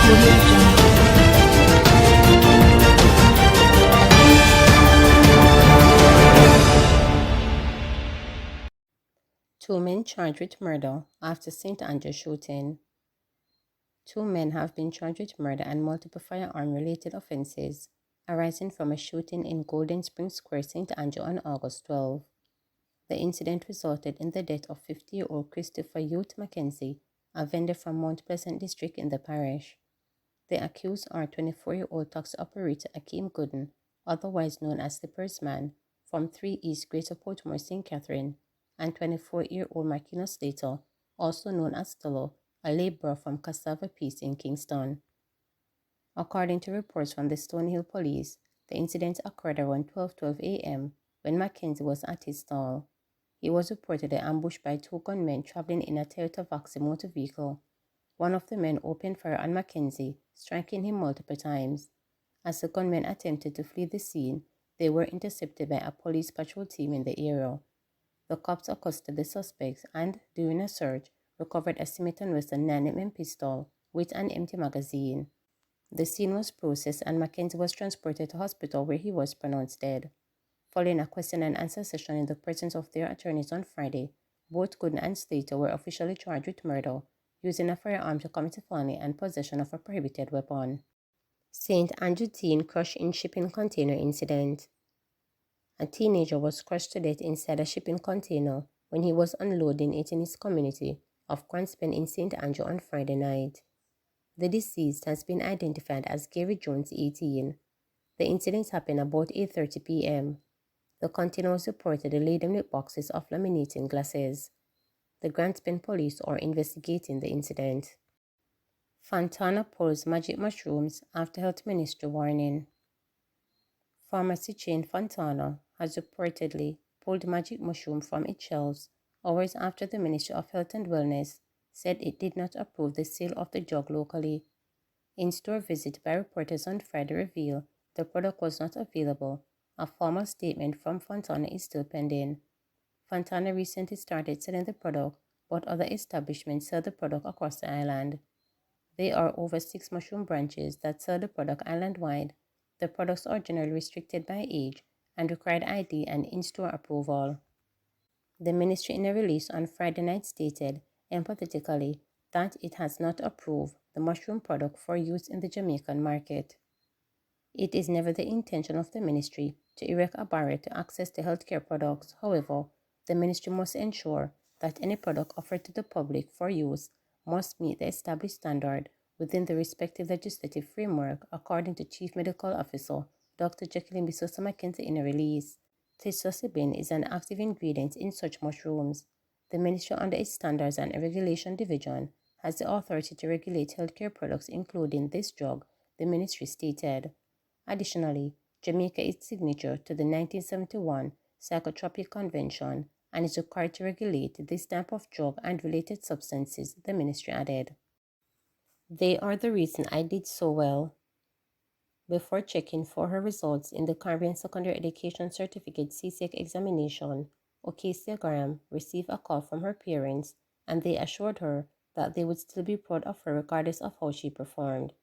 Audio Jungle. 2 men charged with murder after St. Andrew shooting. 2 men have been charged with murder and multiple firearm-related offenses arising from a shooting in Golden Spring Square, St. Andrew on August 12. The incident resulted in the death of 50-year-old Christopher Youth Mackenzie, a vendor from Mount Pleasant District in the parish. The accused are 24-year-old taxi operator Akeem Gooden, otherwise known as the Purse Man, from 3 East Greater Portmore, St. Catherine, and 24-year-old Marquina Slater, also known as Stolo, a laborer from Cassava Peace in Kingston. According to reports from the Stony Hill Police, the incident occurred around 12:12 a.m. when Mackenzie was at his stall. He was reportedly ambushed by 2 gunmen traveling in a Toyota Vaxi motor vehicle. One of the men opened fire on Mackenzie, striking him multiple times. As the gunmen attempted to flee the scene, they were intercepted by a police patrol team in the area. The cops accosted the suspects and, during a search, recovered a Smith & Wesson 9mm pistol with an empty magazine. The scene was processed and Mackenzie was transported to hospital where he was pronounced dead. Following a question and answer session in the presence of their attorneys on Friday, both Gooden and Slater were officially charged with murder, using a firearm to commit a felony and possession of a prohibited weapon. St. Andrew teen crushed in shipping container incident. A teenager was crushed to death inside a shipping container when he was unloading it in his community of Cranspen in St. Andrew on Friday night. The deceased has been identified as Gary Jones, 18. The incident happened about 8:30 p.m. The container was reportedly laden with boxes of laminating glasses. The Cranspen police are investigating the incident. Fontana pulls magic mushrooms after health ministry warning. Pharmacy chain Fontana has reportedly pulled magic mushroom from its shelves hours after the Ministry of Health and Wellness said it did not approve the sale of the drug locally. In-store visit by reporters on Friday revealed the product was not available. A formal statement from Fontana is still pending. Fontana recently started selling the product, but other establishments sell the product across the island. There are over 6 mushroom branches that sell the product island-wide. The products are generally restricted by age and required ID and in-store approval. The ministry in a release on Friday night stated, emphatically, that it has not approved the mushroom product for use in the Jamaican market. It is never the intention of the ministry to erect a barrier to access to healthcare products. However, the ministry must ensure that any product offered to the public for use must meet the established standard within the respective legislative framework, according to Chief Medical Officer Dr. Jacqueline Bisosa Mackenzie in a release. Psilocybin is an active ingredient in such mushrooms. The ministry, under its Standards and Regulation Division, has the authority to regulate healthcare products, including this drug, the ministry stated. Additionally, Jamaica is signature to the 1971 Psychotropic Convention and is required to regulate this type of drug and related substances, the ministry added. They are the reason I did so well. Before checking for her results in the Caribbean Secondary Education Certificate CSEC examination, Okesia Graham received a call from her parents and they assured her that they would still be proud of her regardless of how she performed.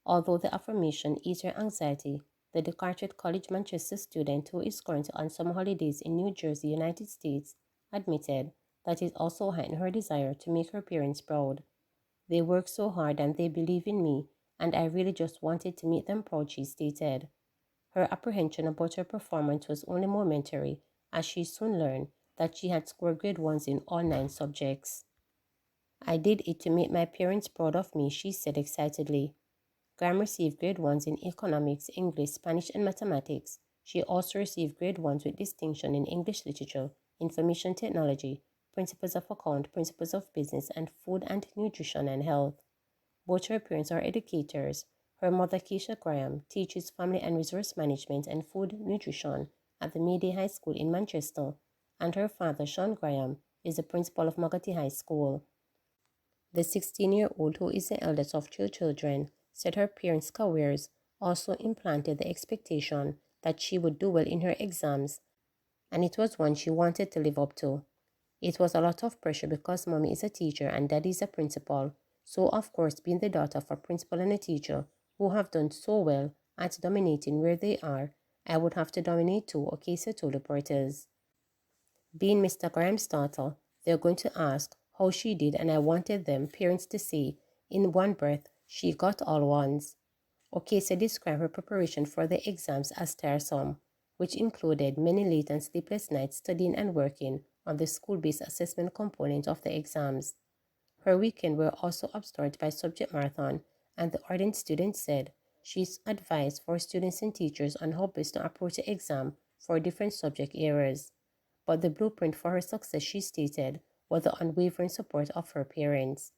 Although the affirmation eased her anxiety, the Decartret College Manchester student who is currently on summer holidays in New Jersey, United States, admitted that it also heightened her desire to make her parents proud. They work so hard and they believe in me, and I really just wanted to make them proud, she stated. Her apprehension about her performance was only momentary, as she soon learned that she had scored grade 1s in all 9 subjects. I did it to make my parents proud of me, she said excitedly. Graham received grade 1s in economics, English, Spanish, and mathematics. She also received grade 1s with distinction in English literature, information technology, principles of account, principles of business, and food and nutrition and health. Both her parents are educators. Her mother, Keisha Graham, teaches family and resource management and food nutrition at the Mayday High School in Manchester, and her father, Sean Graham, is the principal of Magati High School. The 16-year-old, who is the eldest of 2 children, said her parents' careers also implanted the expectation that she would do well in her exams, and it was one she wanted to live up to. It was a lot of pressure because mommy is a teacher and daddy is a principal, So, of course, being the daughter of a principal and a teacher who have done so well at dominating where they are, I would have to dominate too, Okesa told reporters. Being Mr. Graham's daughter, they're going to ask how she did, and I wanted them, parents, to say, in one breath, she got all ones. Okesa described her preparation for the exams as tiresome, which included many late and sleepless nights studying and working on the school-based assessment component of the exams. Her weekends were also obscured by subject marathon, and the ardent student said she's advised for students and teachers on how best to approach the exam for different subject areas. But the blueprint for her success, she stated, was the unwavering support of her parents.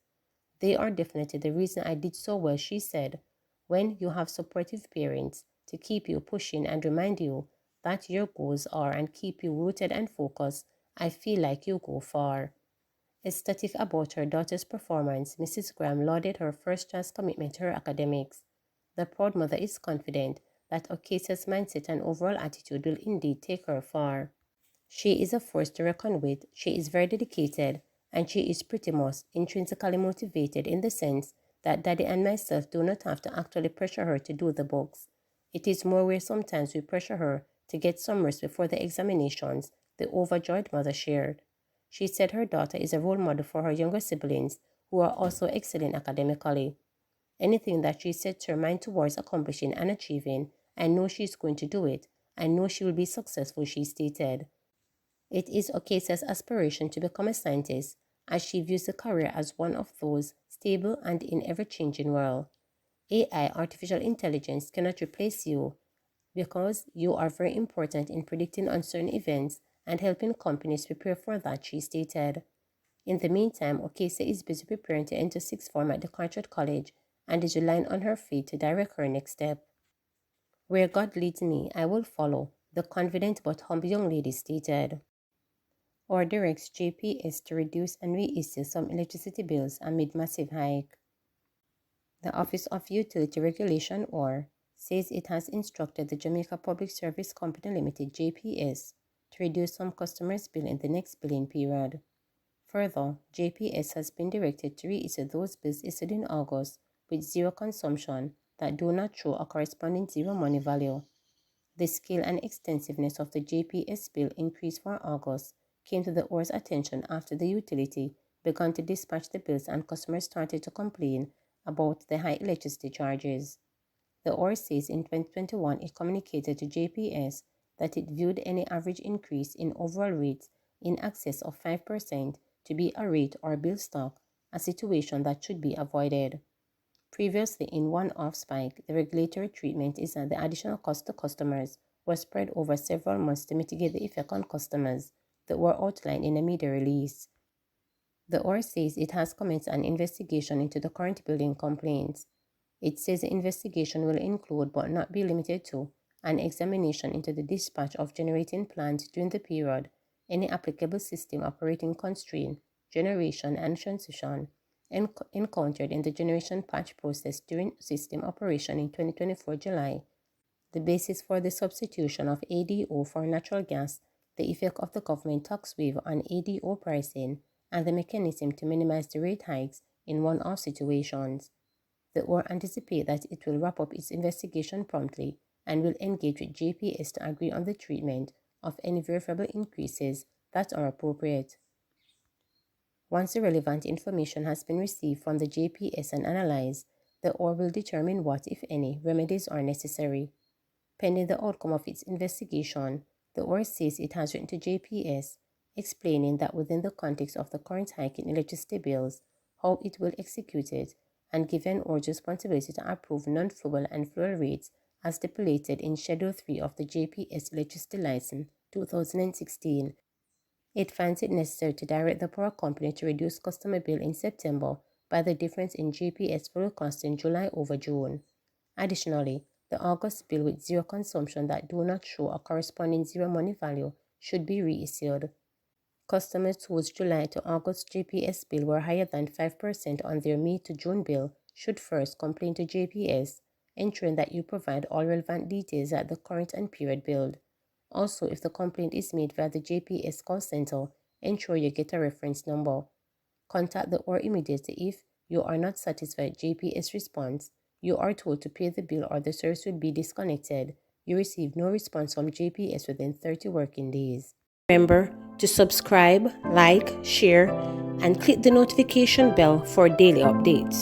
They are definitely the reason I did so well, she said. When you have supportive parents to keep you pushing and remind you that your goals are and keep you rooted and focused, I feel like you go far. Ecstatic about her daughter's performance, Mrs. Graham lauded her first-class commitment to her academics. The proud mother is confident that Okesa's mindset and overall attitude will indeed take her far. She is a force to reckon with, she is very dedicated, and she is pretty much intrinsically motivated in the sense that Daddy and myself do not have to actually pressure her to do the books. It is more where sometimes we pressure her to get some rest before the examinations, the overjoyed mother shared. She said her daughter is a role model for her younger siblings, who are also excellent academically. Anything that she sets her mind towards accomplishing and achieving, I know she's going to do it. I know she will be successful, she stated. It is Okesa's aspiration to become a scientist, as she views the career as one of those stable and in ever-changing world. AI, artificial intelligence, cannot replace you because you are very important in predicting uncertain events and helping companies prepare for that, she stated. In the meantime, Okesa is busy preparing to enter sixth form at the Carteret College and is relying on her faith to direct her next step. Where God leads me, I will follow, the confident but humble young lady stated. Or directs JPS to reduce and reissue some electricity bills amid massive hike. The Office of Utility Regulation, or, says it has instructed the Jamaica Public Service Company Limited (JPS) to reduce some customers' bill in the next billing period. Further, JPS has been directed to reissue those bills issued in August with zero consumption that do not show a corresponding zero money value. The scale and extensiveness of the JPS bill increase for August came to the OR's attention after the utility began to dispatch the bills and customers started to complain about the high electricity charges. The OR says in 2021 it communicated to JPS that it viewed any average increase in overall rates in excess of 5% to be a rate or bill stock, a situation that should be avoided. Previously, in one-off spike, the regulatory treatment is that the additional cost to customers was spread over several months to mitigate the effect on customers that were outlined in the media release. The OR says it has commenced an investigation into the current building complaints. It says the investigation will include, but not be limited to, an examination into the dispatch of generating plants during the period, any applicable system operating constraint, generation and transition encountered in the generation patch process during system operation in 2024 July, the basis for the substitution of ADO for natural gas, the effect of the government tax waiver on ADO pricing, and the mechanism to minimize the rate hikes in one-off situations. The OR anticipate that it will wrap up its investigation promptly and will engage with JPS to agree on the treatment of any verifiable increases that are appropriate. Once the relevant information has been received from the JPS and analyzed, the OR will determine what, if any, remedies are necessary. Pending the outcome of its investigation, the OR says it has written to JPS, explaining that within the context of the current hike in electricity bills, how it will execute it, and given OR's responsibility to approve non-fuel and fuel rates as stipulated in Schedule 3 of the JPS Electricity License 2016. It finds it necessary to direct the power company to reduce customer bill in September by the difference in JPS fuel cost in July over June. Additionally, the August bill with zero consumption that do not show a corresponding zero money value should be reissued. Customers whose July to August JPS bill were higher than 5% on their May to June bill should first complain to JPS, ensuring that you provide all relevant details at the current and period billed. Also, if the complaint is made via the JPS call center, ensure you get a reference number. Contact the OR immediately if you are not satisfied JPS response, you are told to pay the bill or the service will be disconnected. You receive no response from JPS within 30 working days. Remember to subscribe, like, share, and click the notification bell for daily updates.